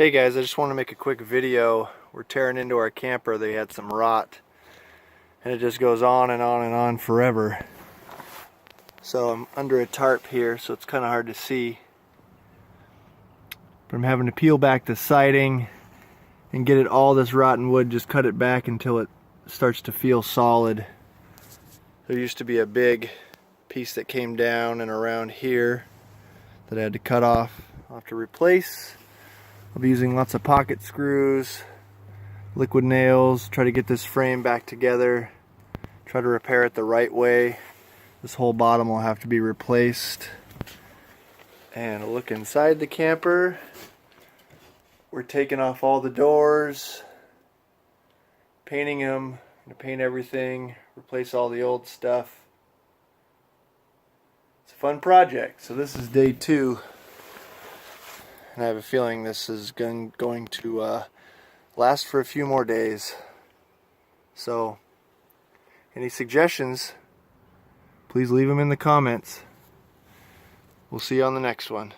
Hey guys, I just want to make a quick video. We're tearing into our camper. They had some rot and it just goes on and on and on forever. So I'm under a tarp here, so it's kind of hard to see. But I'm having to peel back the siding and get it all this rotten wood, just cut it back until it starts to feel solid. There used to be a big piece that came down and around here that I had to cut off. I'll have to replace. I'll be using lots of pocket screws, liquid nails, try to get this frame back together, try to repair it the right way. This whole bottom will have to be replaced. And a look inside the camper. We're taking off all the doors, painting them, gonna paint everything, replace all the old stuff. It's a fun project. So this is day 2. And I have a feeling this is going to last for a few more days. So, any suggestions, please leave them in the comments. We'll see you on the next one.